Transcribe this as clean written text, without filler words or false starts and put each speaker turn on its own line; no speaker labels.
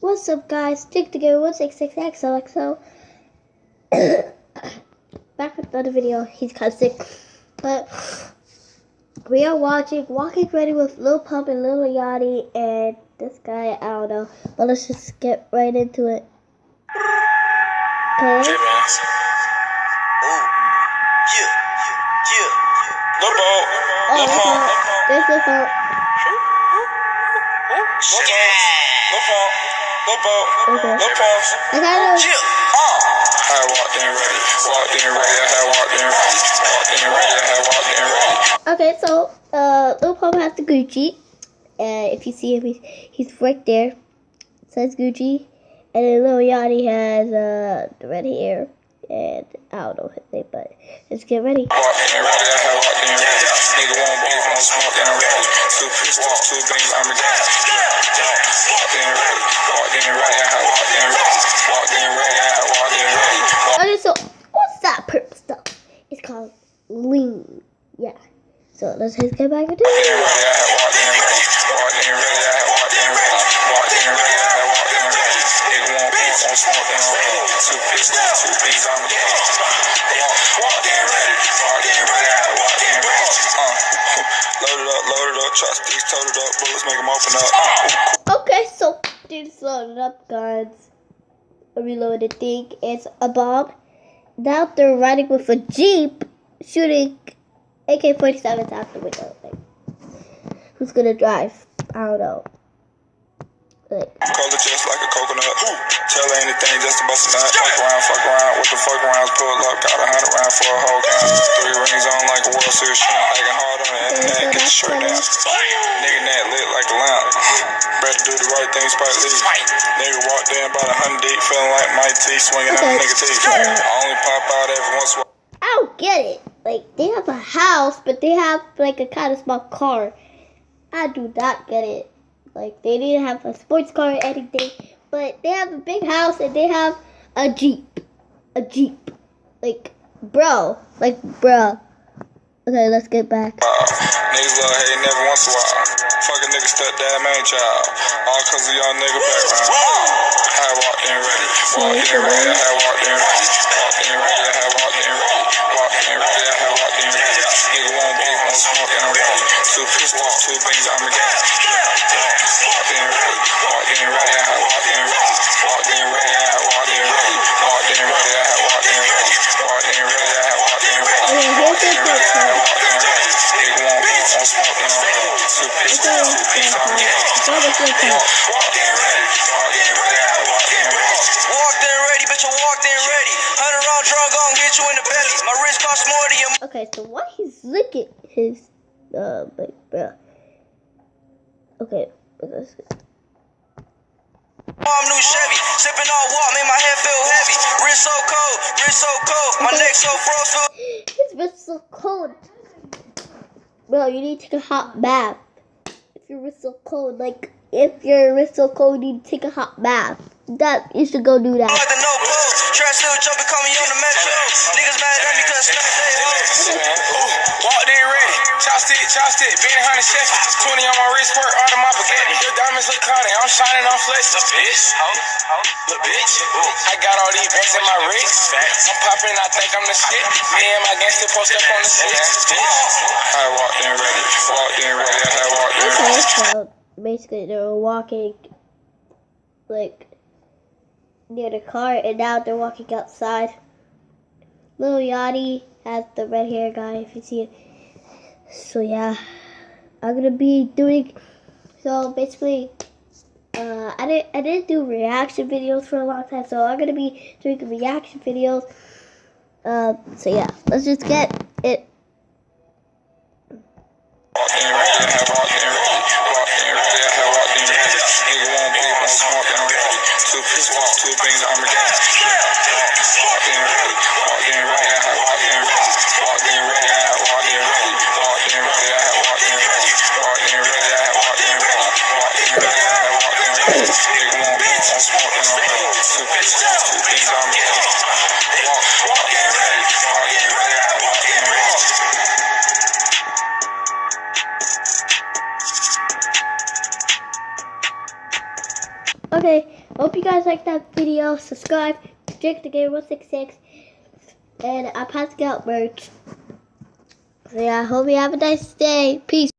What's up, guys? Stick together 166XOXO. Back with another video. He's kind of sick, but we are watching Walking Ready with Lil Pump and Lil Yachty and this guy. I don't know, but let's just get right into it. Okay.
Lil Pump.
There's Lil Pump. Okay. I gotta.
I walked in ready.
Okay, so Lil Pump has the Gucci, and if you see him, he's right there. It says Gucci, and then Lil Yachty has the red hair, and I don't know his name, but let's get ready.
Nigga won't beef, won't smoke, and I'm ready. 2 pistols, 2 beans, I'm a gas. Walked in ready.
Okay, so what's that purple stuff? It's called lean. Yeah. So let's just get back into it.
Loaded up, chop sticks, toted up, bullets make them open up.
Okay, so dude's loaded up, guns. A reloaded thing. It's a bomb. Now they're riding with a Jeep, shooting AK-47s out the window. Like, who's gonna drive? I don't know. Like,
color just like a coconut. Tell her anything just to bust a nut. Fuck around with the fuck rounds. Pull up, got 100 rounds for a whole count. 3 rings on like a World Series shrimp. Acting hard on the internet, get the shirt down. Nigga that lit like a lamp. Better do the right thing, Spike Lee. Nigga walked in about 100 deep, feeling like Mike T, swinging out nigga teeth. I only pop out every once in a while.
I don't get it. Like, they have a house, but they have like a kind of small car. I do not get it. Like, they didn't have a sports car or anything, but they have a big house and they have a Jeep. A Jeep. Like, bruh. Okay, let's get back.
Niggas love hating every once in a while. Fucking nigga stepdad, main child. All cause of y'all nigga background. I walked in ready. Walked in ready. Nigga won't beef, won't smoke, and I'm ready. 2 pistols, 2 beans, I'm a gas. Walked in ready.
Okay, so why he's licking his like, bruh. Okay, let's go.
New Chevy, sipping on walk, made my head feel heavy. Wrist so cold, my neck so frozen.
His wrist so cold. Bro, you need to take a hot bath. If your wrist so cold, like, if your wrist so cold, you need to take a hot bath. You should go do that.
Trash still jumping, call me on the metro. Niggas mad at me cause smack they hoes. Walked in ready, chopstick, being 100 chef. 20 on my wrist, work out of my spaghetti. Your diamonds look cloudy, I'm shining on flex. Bitch, I got all these bands in my wrist. I'm popping, I think I'm the shit. Me and my gangster post up on the shit. I walked in ready,
Okay, so basically they were walking like near the car, and now they're walking outside. Lil Yachty has the red hair guy, if you see it. So yeah, I'm gonna be doing. So basically, I didn't do reaction videos for a long time, so I'm gonna be doing reaction videos. So yeah, let's just get it. Okay, hope you guys liked that video. Subscribe, Jake the Game 166, and I'm passing out merch. So yeah, I hope you have a nice day. Peace.